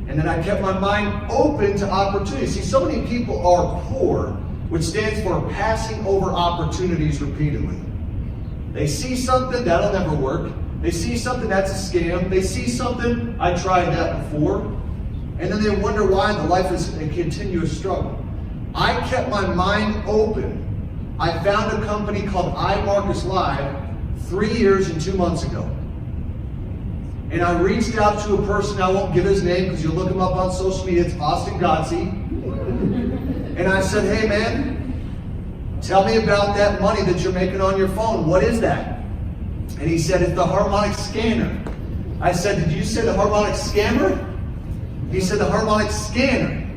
And then I kept my mind open to opportunities. See, so many people are poor, which stands for passing over opportunities repeatedly. They see something, that'll never work. They see something, that's a scam. They see something, I tried that before. And then they wonder why the life is a continuous struggle. I kept my mind open. I found a company called iMarketsLive 3 years and 2 months ago. And I reached out to a person, I won't give his name because you'll look him up on social media, it's Austin Godsey. And I said, hey man, tell me about that money that you're making on your phone. What is that? And he said, it's the harmonic scanner. I said, did you say the harmonic scammer? He said, the harmonic scanner.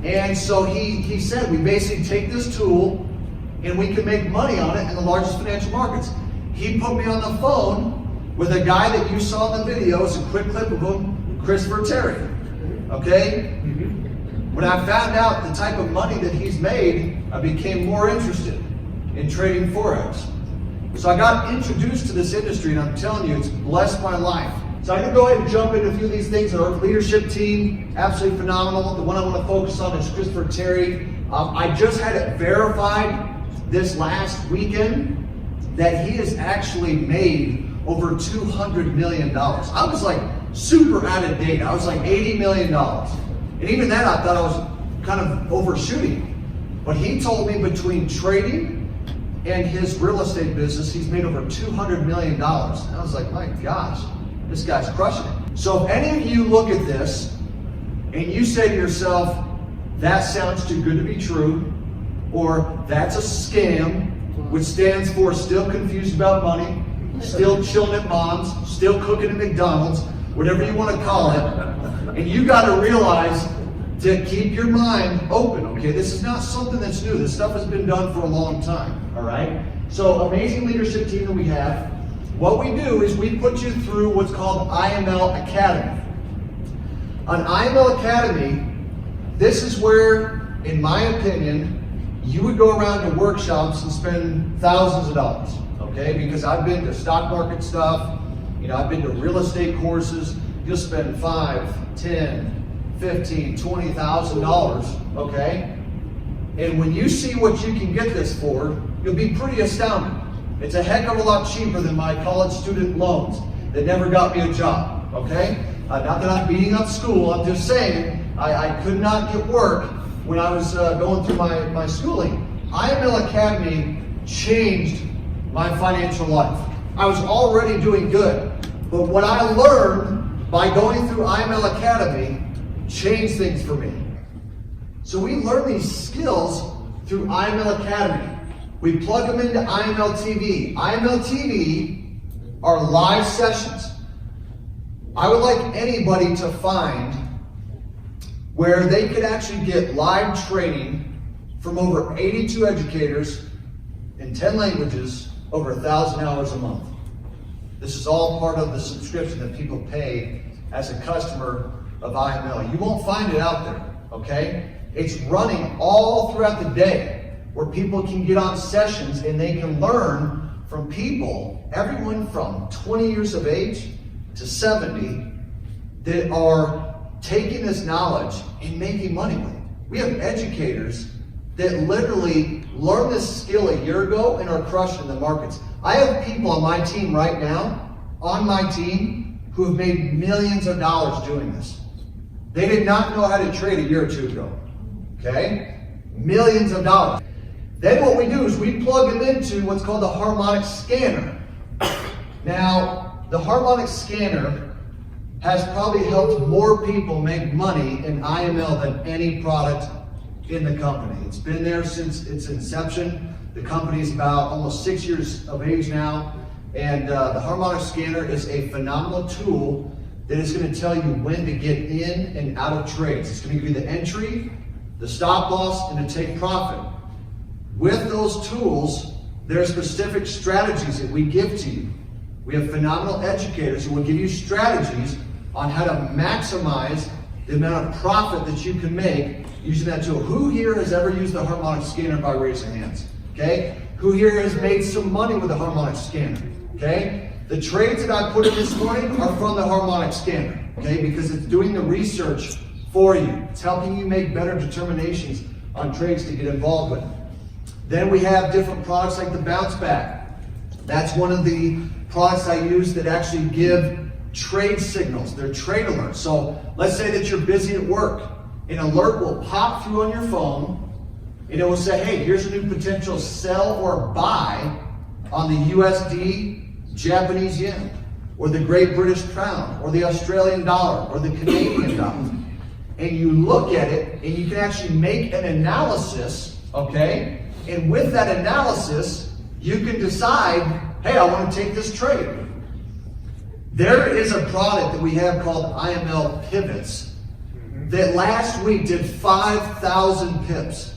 And so he said, we basically take this tool and we can make money on it in the largest financial markets. He put me on the phone with a guy that you saw in the video. It's a quick clip of him, Christopher Terry. Okay? When I found out the type of money that he's made, I became more interested in trading Forex. So I got introduced to this industry, and I'm telling you, it's blessed my life. So I'm going to go ahead and jump into a few of these things. Our leadership team, absolutely phenomenal. The one I want to focus on is Christopher Terry. I just had it verified this last weekend that he has actually made over $200 million. I was like super out of date. I was like $80 million. And even then I thought I was kind of overshooting. But he told me between trading and his real estate business, he's made over $200 million. And I was like, my gosh, this guy's crushing it. So if any of you look at this and you say to yourself, that sounds too good to be true, or that's a scam, which stands for still confused about money, still chilling at mom's, still cooking at McDonald's, whatever you want to call it, and you got to realize to keep your mind open, okay? This is not something that's new. This stuff has been done for a long time, all right? So amazing leadership team that we have. What we do is we put you through what's called IML Academy. On IML Academy, this is where, in my opinion, you would go around to workshops and spend thousands of dollars, okay? Because I've been to stock market stuff, I've been to real estate courses. You'll spend $5, $10, $15, $20,000, okay? And when you see what you can get this for, you'll be pretty astounded. It's a heck of a lot cheaper than my college student loans that never got me a job, okay? Not that I'm beating up school, I'm just saying I could not get work when I was going through my schooling. IML Academy changed my financial life. I was already doing good, but what I learned by going through IML Academy changed things for me. So we learn these skills through IML Academy. We plug them into IML TV. IML TV are live sessions. I would like anybody to find where they could actually get live training from over 82 educators in 10 languages, over 1,000 hours a month. This is all part of the subscription that people pay as a customer of IML. You won't find it out there, okay? It's running all throughout the day where people can get on sessions and they can learn from people, everyone from 20 years of age to 70, that are taking this knowledge and making money with it. We have educators that literally learned this skill a year ago and are crushing the markets. I have people on my team right now, who have made millions of dollars doing this. They did not know how to trade a year or two ago, okay? Millions of dollars. Then what we do is we plug them into what's called the harmonic scanner. Now, the harmonic scanner has probably helped more people make money in IML than any product in the company. It's been there since its inception. The company is about almost 6 years of age now. And the harmonic scanner is a phenomenal tool that is going to tell you when to get in and out of trades. It's going to give you the entry, the stop loss, and to take profit. With those tools, there are specific strategies that we give to you. We have phenomenal educators who will give you strategies on how to maximize the amount of profit that you can make using that tool. Who here has ever used the harmonic scanner by raising hands? Okay? Who here has made some money with the harmonic scanner? Okay? The trades that I put in this morning are from the harmonic scanner, okay? Because it's doing the research for you. It's helping you make better determinations on trades to get involved with. Then we have different products like the bounce back. That's one of the products I use that actually give trade signals. They're trade alerts. So let's say that you're busy at work. An alert will pop through on your phone and it will say, hey, here's a new potential sell or buy on the USD Japanese yen, or the Great British Pound, or the Australian dollar, or the Canadian dollar. And you look at it and you can actually make an analysis, okay? And with that analysis, you can decide, hey, I want to take this trade. There is a product that we have called IML Pivots that last week did 5,000 pips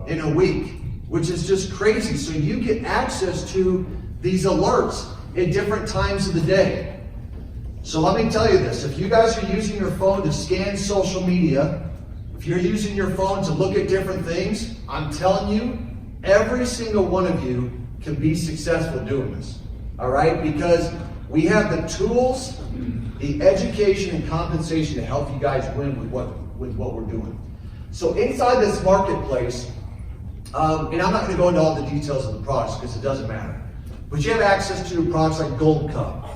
in a week, which is just crazy. So you get access to these alerts at different times of the day. So let me tell you this, if you guys are using your phone to scan social media, if you're using your phone to look at different things, I'm telling you, every single one of you can be successful doing this, all right? Because we have the tools, the education and compensation to help you guys win with what we're doing. So inside this marketplace, and I'm not going to go into all the details of the products because it doesn't matter, but you have access to products like Gold Cup,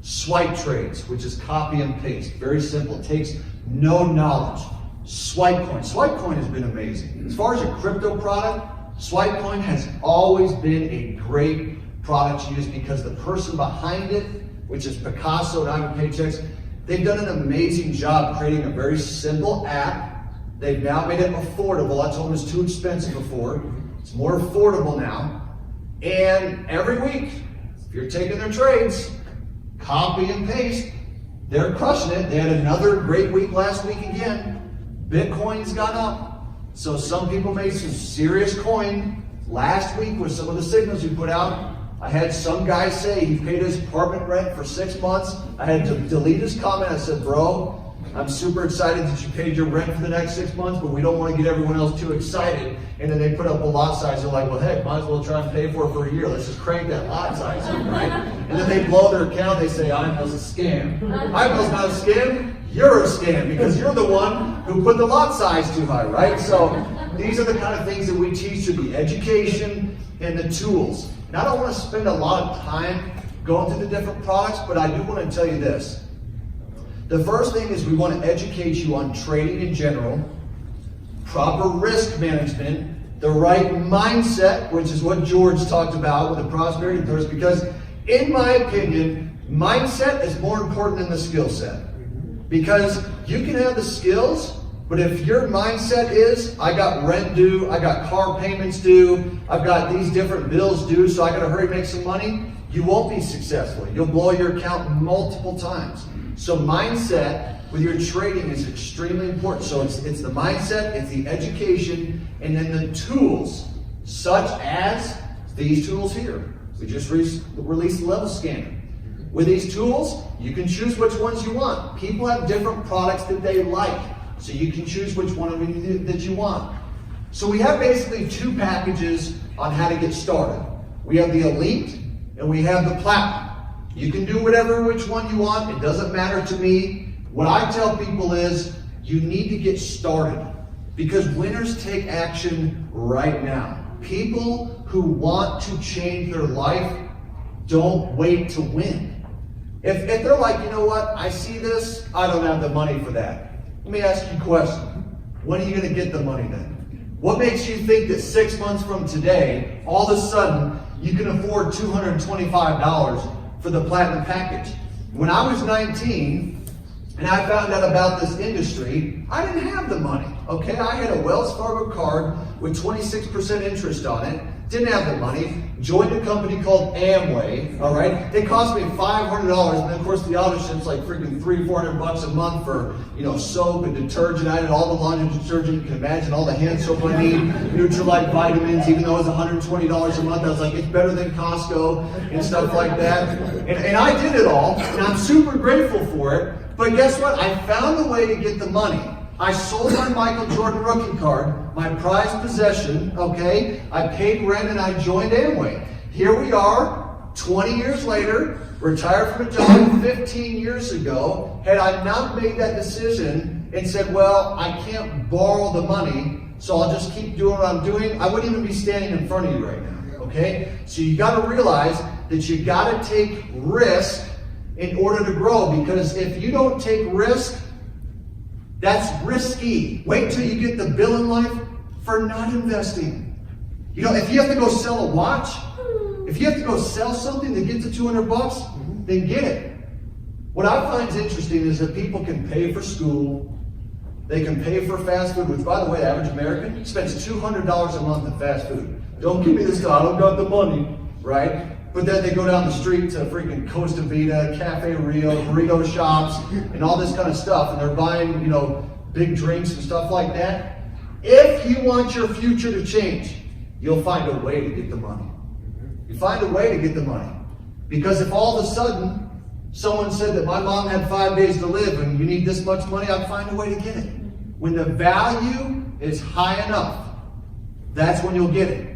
swipe trades, which is copy and paste, very simple, it takes no knowledge. Swipecoin. Swipecoin has been amazing. As far as a crypto product, Swipecoin has always been a great product to use because the person behind it, which is Picasso and Ivan Paychecks, they've done an amazing job creating a very simple app. They've now made it affordable. I told them it was too expensive before. It's more affordable now. And every week, if you're taking their trades, copy and paste, they're crushing it. They had another great week last week again. Bitcoin's gone up. So some people made some serious coin last week with some of the signals we put out. I had some guy say he paid his apartment rent for 6 months. I had to delete his comment. I said, bro, I'm super excited that you paid your rent for the next 6 months, but we don't want to get everyone else too excited. And then they put up a lot size. They're like, well, heck, might as well try and pay for it for a year. Let's just crank that lot size, right? And then they blow their account. They say, IML's a scam. IML's not a scam. You're a scam because you're the one who put the lot size too high, right? So these are the kind of things that we teach through the education and the tools. And I don't want to spend a lot of time going through the different products, but I do want to tell you this. The first thing is we want to educate you on trading in general, proper risk management, the right mindset, which is what George talked about with the prosperity thirst, because in my opinion, mindset is more important than the skill set. Because you can have the skills, but if your mindset is, I got rent due, I got car payments due, I've got these different bills due, so I got to hurry make some money, you won't be successful. You'll blow your account multiple times. So mindset with your trading is extremely important. So it's the mindset, it's the education, and then the tools, such as these tools here. We just released the level scanner. With these tools, you can choose which ones you want. People have different products that they like, so you can choose which one of them that you want. So we have basically two packages on how to get started. We have the Elite and we have the Platinum. You can do which one you want. It doesn't matter to me. What I tell people is you need to get started because winners take action right now. People who want to change their life don't wait to win. If they're like, you know what, I see this, I don't have the money for that. Let me ask you a question. When are you going to get the money then? What makes you think that 6 months from today, all of a sudden, you can afford $225 for the Platinum package? When I was 19, and I found out about this industry, I didn't have the money, okay? I had a Wells Fargo card with 26% interest on it, didn't have the money, joined a company called Amway, all right? They cost me $500, and then of course the auto ship's like freaking $300-400 a month for, soap and detergent. I had all the laundry detergent you can imagine, all the hand soap I need, Nutrilite vitamins, even though it was $120 a month. I was like, it's better than Costco and stuff like that. And I did it all, and I'm super grateful for it. But guess what? I found a way to get the money. I sold my Michael Jordan rookie card, my prized possession, okay? I paid rent and I joined Amway. Here we are, 20 years later, retired from a job 15 years ago, had I not made that decision and said, well, I can't borrow the money, so I'll just keep doing what I'm doing, I wouldn't even be standing in front of you right now, okay? So you got to realize that you got to take risk in order to grow, because if you don't take risk, that's risky. Wait till you get the bill in life for not investing. You know, if you have to go sell a watch, if you have to go sell something to get to 200 bucks, then get it. What I find interesting is that people can pay for school, they can pay for fast food, which, by the way, the average American spends $200 a month in fast food. Don't give me this stuff, I don't got the money, right? But then they go down the street to freaking Costa Vida, Cafe Rio, burrito shops, and all this kind of stuff, and they're buying, you know, big drinks and stuff like that. If you want your future to change, you'll find a way to get the money. You find a way to get the money. Because if all of a sudden someone said that my mom had 5 days to live and you need this much money, I'd find a way to get it. When the value is high enough, that's when you'll get it.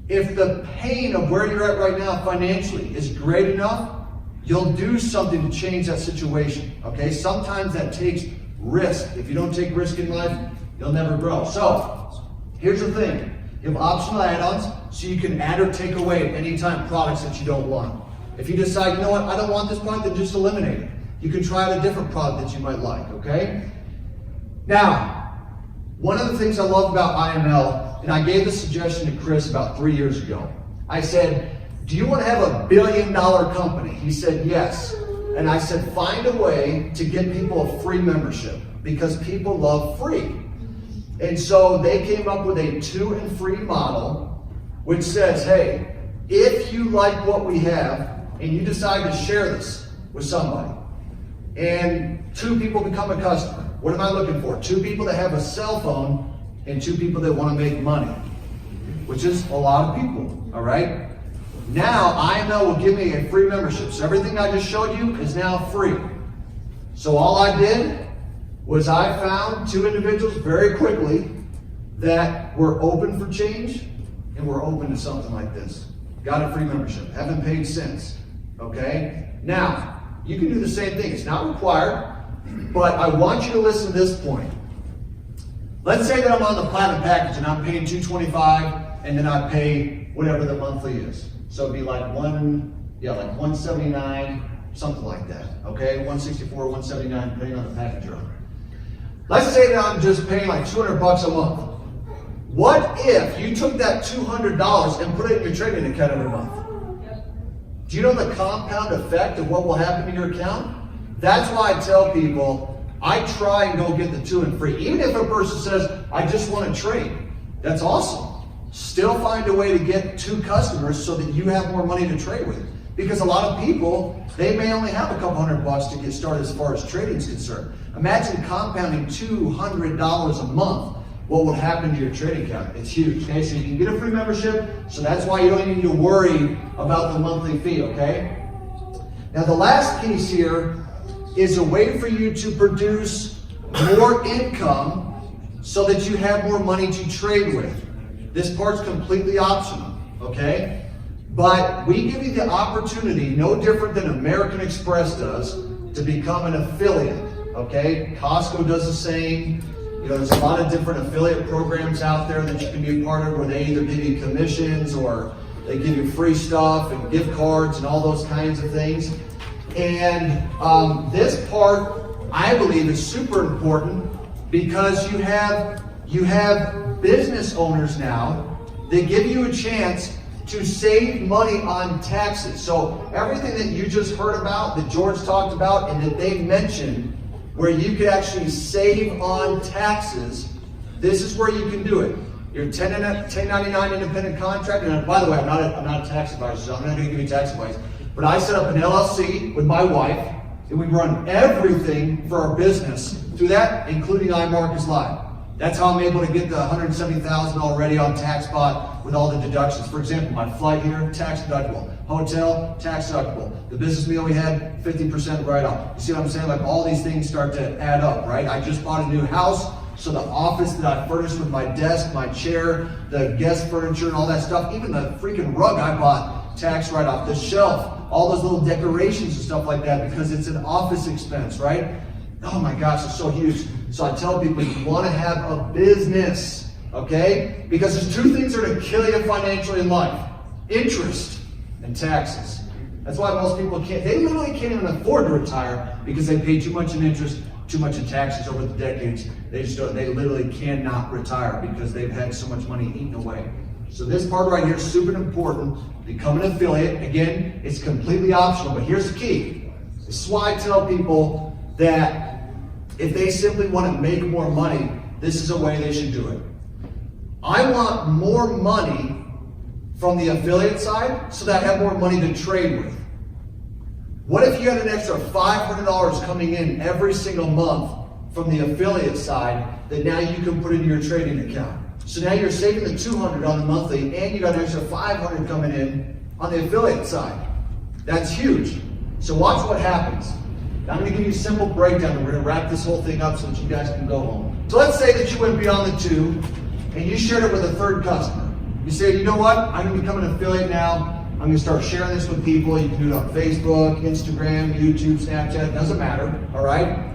If the pain of where you're at right now financially is great enough, you'll do something to change that situation, okay? Sometimes that takes risk. If you don't take risk in life, you'll never grow. So, here's the thing. You have optional add-ons, so you can add or take away at any time products that you don't want. If you decide, you know what, I don't want this product, then just eliminate it. You can try out a different product that you might like, okay? Now, one of the things I love about IML, and I gave this suggestion to Chris about 3 years ago. I said, do you want to have a $1 billion company? He said, yes. And I said, find a way to get people a free membership, because people love free. And so they came up with a 2 and free model, which says, hey, if you like what we have and you decide to share this with somebody, and 2 people become a customer, what am I looking for? 2 people that have a cell phone and 2 people that want to make money, which is a lot of people, all right? Now, IML will give me a free membership. So everything I just showed you is now free. So all I did was I found 2 individuals very quickly that were open for change and were open to something like this. Got a free membership. Haven't paid since, okay? Now, you can do the same thing. It's not required, but I want you to listen to this point. Let's say that I'm on the platinum package and I'm paying $225, and then I pay whatever the monthly is. So it'd be like $179, something like that. Okay, $164, $179, depending on the package you're on. Let's say that I'm just paying like 200 bucks a month. What if you took that $200 and put it in your trading account every month? Do you know the compound effect of what will happen to your account? That's why I tell people, I try and go get the 2 and free. Even if a person says, I just want to trade, that's awesome. Still find a way to get 2 customers so that you have more money to trade with. Because a lot of people, they may only have a couple $100 to get started as far as trading is concerned. Imagine compounding $200 a month. What would happen to your trading account? It's huge, okay? So you can get a free membership, so that's why you don't need to worry about the monthly fee, okay? Now the last piece here is a way for you to produce more income so that you have more money to trade with. This part's completely optional, okay? But we give you the opportunity, no different than American Express does, to become an affiliate, okay? Costco does the same. You know, there's a lot of different affiliate programs out there that you can be a part of, where they either give you commissions or they give you free stuff and gift cards and all those kinds of things. And this part, I believe, is super important, because you have business owners now that give you a chance to save money on taxes. So everything that you just heard about, that George talked about, and that they mentioned, where you could actually save on taxes, this is where you can do it. You're a 1099 independent contractor, and by the way, I'm not a tax advisor, so I'm not going to give you tax advice. But I set up an LLC with my wife, and we run everything for our business through that, including iMarketsLive. That's how I'm able to get the $170,000 already on TaxBot with all the deductions. For example, my flight here, tax deductible. Hotel, tax deductible. The business meal we had, 50% write-off. You see what I'm saying? Like, all these things start to add up, right? I just bought a new house, so the office that I furnished with my desk, my chair, the guest furniture, and all that stuff, even the freaking rug I bought tax write-off. The shelf, all those little decorations and stuff like that, because it's an office expense, right? Oh my gosh, it's so huge. So I tell people, you want to have a business, okay? Because there's two things that are going to kill you financially in life: interest and taxes. That's why most people they literally can't even afford to retire, because they pay too much in interest, too much in taxes over the decades. They literally cannot retire because they've had so much money eaten away. So this part right here is super important. Become an affiliate. Again, it's completely optional, but here's the key. This is why I tell people that if they simply want to make more money, this is a way they should do it. I want more money from the affiliate side so that I have more money to trade with. What if you had an extra $500 coming in every single month from the affiliate side that now you can put into your trading account? So now you're saving the $200 on the monthly, and you got an extra $500 coming in on the affiliate side. That's huge. So watch what happens. I'm going to give you a simple breakdown, and we're going to wrap this whole thing up so that you guys can go home. So let's say that you went beyond the two, and you shared it with a third customer. You say, you know what? I'm going to become an affiliate now. I'm going to start sharing this with people. You can do it on Facebook, Instagram, YouTube, Snapchat. Doesn't matter. All right?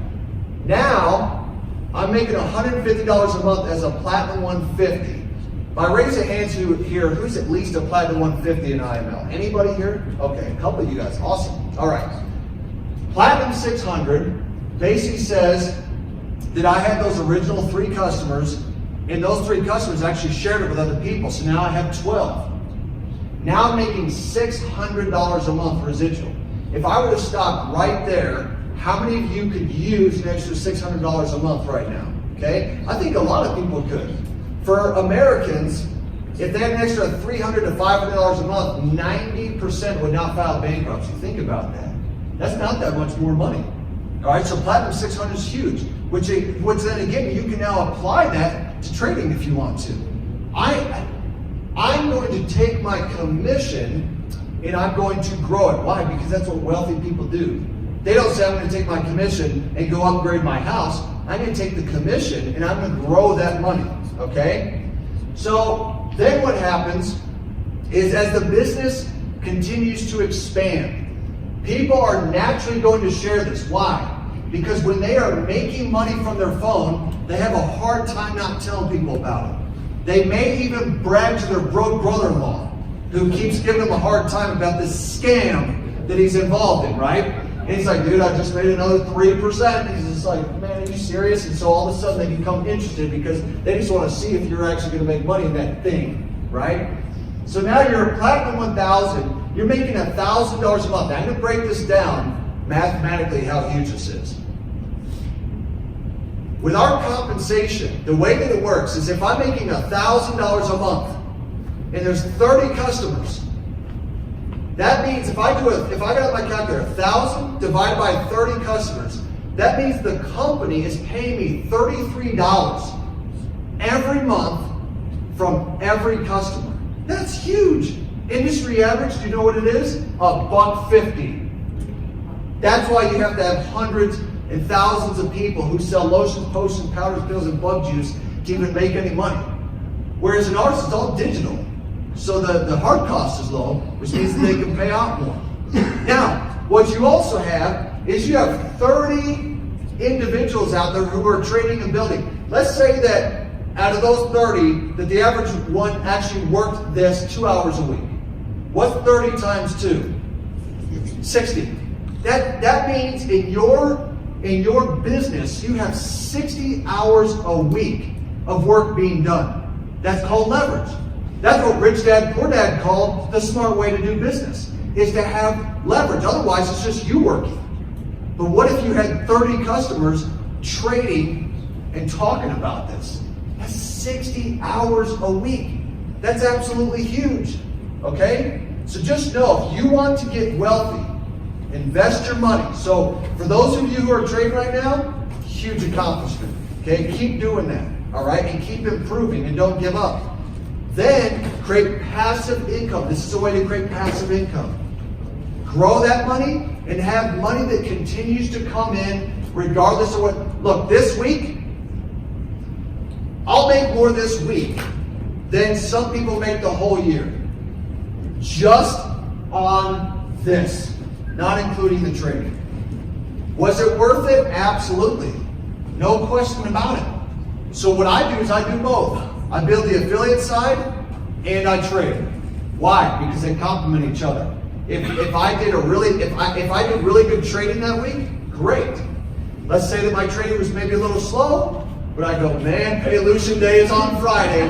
Now, I'm making $150 a month as a Platinum 150. By raise of hands here, who's at least a Platinum 150 in IML? Anybody here? Okay, a couple of you guys. Awesome. All right. Platinum 600 basically says that I had those original 3 customers, and those 3 customers actually shared it with other people. So now I have 12. Now I'm making $600 a month residual. If I were to stop right there, how many of you could use an extra $600 a month right now? Okay? I think a lot of people could. For Americans, if they had an extra $300 to $500 a month, 90% would not file bankruptcy. Think about that. That's not that much more money. All right, so Platinum 600 is huge, which then again, you can now apply that to trading if you want to. I'm going to take my commission and I'm going to grow it. Why? Because that's what wealthy people do. They don't say, I'm going to take my commission and go upgrade my house. I'm going to take the commission and I'm going to grow that money, okay? So then what happens is as the business continues to expand, people are naturally going to share this. Why? Because when they are making money from their phone, they have a hard time not telling people about it. They may even brag to their broke brother-in-law who keeps giving them a hard time about this scam that he's involved in, right? And he's like, dude, I just made another 3%. And he's just like, man, are you serious? And so all of a sudden they become interested because they just want to see if you're actually going to make money in that thing, right? So now you're a Platinum 1000. You're making $1,000 a month. Now I'm going to break this down mathematically how huge this is. With our compensation, the way that it works is if I'm making $1,000 a month and there's 30 customers, that means if I got my calculator, 1,000 divided by 30 customers, that means the company is paying me $33 every month from every customer. That's huge. Industry average, do you know what it is? $1.50. That's why you have to have hundreds and thousands of people who sell lotions, potions, powders, pills, and bug juice to even make any money. Whereas in ours, it's all digital. So the hard cost is low, which means that they can pay out more. Now, what you also have is you have 30 individuals out there who are trading and building. Let's say that out of those 30, that the average one actually worked this 2 hours a week. What's 30 times 2? 60. That means in your business, you have 60 hours a week of work being done. That's called leverage. That's what Rich Dad, Poor Dad called the smart way to do business, is to have leverage. Otherwise, it's just you working. But what if you had 30 customers trading and talking about this? That's 60 hours a week. That's absolutely huge. Okay? So just know, if you want to get wealthy, invest your money. So for those of you who are trading right now, huge accomplishment. Okay? Keep doing that. All right? And keep improving and don't give up. Then create passive income. This is a way to create passive income. Grow that money and have money that continues to come in regardless of what. Look, this week, I'll make more this week than some people make the whole year. Just on this, not including the trading. Was it worth it? Absolutely. No question about it. So what I do is I do both. I build the affiliate side and I trade. Why? Because they complement each other. If I did really good trading that week, great. Let's say that my trading was maybe a little slow, but I go, man, pay illusion day is on Friday.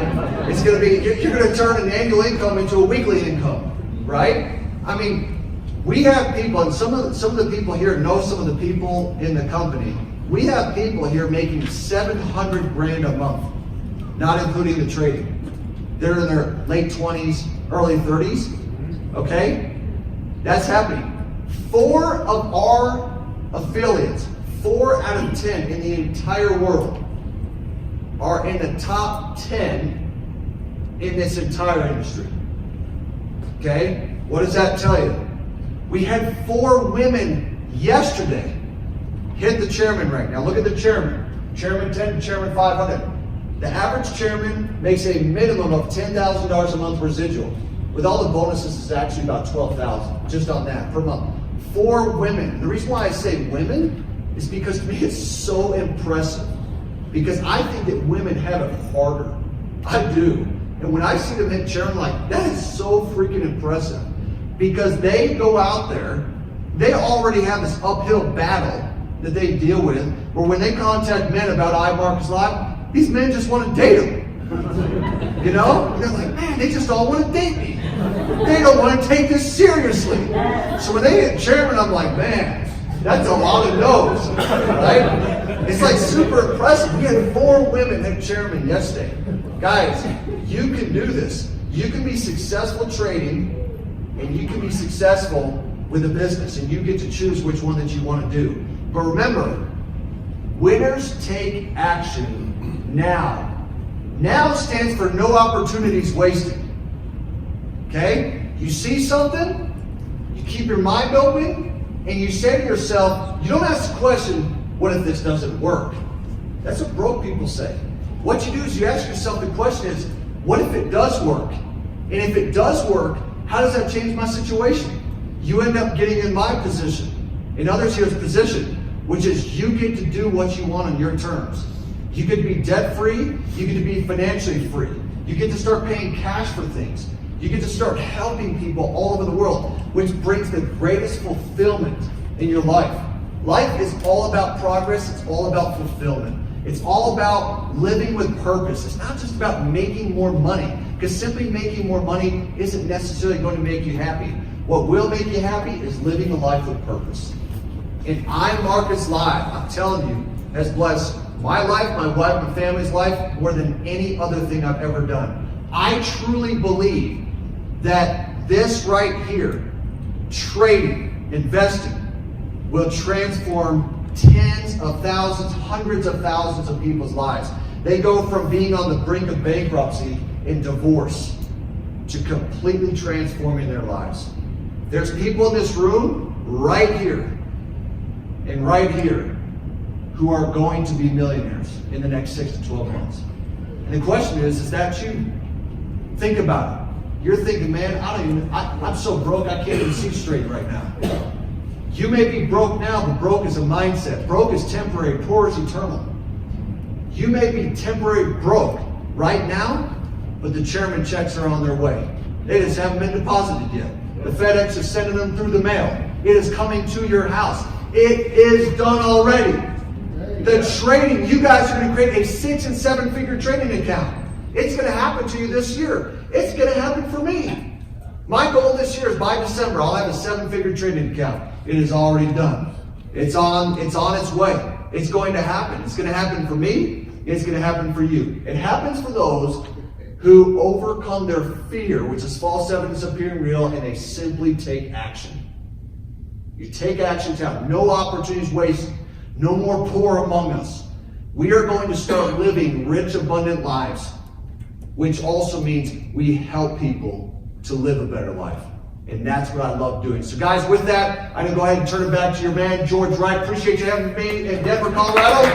It's gonna be, you're gonna turn an annual income into a weekly income, right? I mean, we have people, and some of the people here know some of the people in the company. We have people here making 700 grand a month, not including the trading. They're in their late 20s, early 30s, okay? That's happening. 4 of our affiliates, 4 out of 10 in the entire world, are in the top 10 in this entire industry. Okay? What does that tell you? We had 4 women yesterday hit the chairman rank. Now look at the chairman. Chairman 10 to chairman 500. The average chairman makes a minimum of $10,000 a month residual. With all the bonuses, it's actually about $12,000 just on that per month. 4 women. The reason why I say women is because to me it's so impressive. Because I think that women have it harder. I do. And when I see them hit chairman, I'm like, that is so freaking impressive. Because they go out there, they already have this uphill battle that they deal with, where when they contact men about iMarketsLive, these men just want to date them. You know? They're like, man, they just all want to date me. They don't want to take this seriously. So when they hit chairman, I'm like, man, that's a lot of no's, right? It's like super impressive. We had 4 women hit chairman yesterday. Guys, you can do this. You can be successful trading, and you can be successful with a business, and you get to choose which one that you want to do. But remember, winners take action now. Now stands for no opportunities wasted. Okay? You see something, you keep your mind open, and you say to yourself, you don't ask the question, what if this doesn't work? That's what broke people say. What you do is you ask yourself, the question is, what if it does work? And if it does work, how does that change my situation? You end up getting in my position, in others here's position, which is you get to do what you want on your terms. You get to be debt-free, you get to be financially free. You get to start paying cash for things. You get to start helping people all over the world, which brings the greatest fulfillment in your life. Life is all about progress, it's all about fulfillment. It's all about living with purpose. It's not just about making more money, because simply making more money isn't necessarily going to make you happy. What will make you happy is living a life with purpose. And iMarketsLive, I'm telling you, has blessed my life, my wife, my family's life more than any other thing I've ever done. I truly believe that this right here, trading, investing, will transform tens of thousands, hundreds of thousands of people's lives. They go from being on the brink of bankruptcy and divorce to completely transforming their lives. There's people in this room right here and right here who are going to be millionaires in the next 6 to 12 months. And the question is that you? Think about it. You're thinking, man, I'm so broke I can't even see straight right now. You may be broke now, but broke is a mindset. Broke is temporary, poor is eternal. You may be temporary broke right now, but the chairman checks are on their way. They just haven't been deposited yet. The FedEx is sending them through the mail. It is coming to your house. It is done already. The trading, you guys are going to create a 6- and 7-figure trading account. It's going to happen to you this year. It's going to happen for me. My goal this year is by December, I'll have a 7-figure trading account. It is already done. It's on its way. It's going to happen. It's going to happen for me. It's going to happen for you. It happens for those who overcome their fear, which is false evidence appearing real, and they simply take action. You take action now. No opportunities wasted. No more poor among us. We are going to start living rich, abundant lives, which also means we help people to live a better life. And that's what I love doing. So guys, with that, I'm going to go ahead and turn it back to your man, George Wright. Appreciate you having me in Denver, Colorado.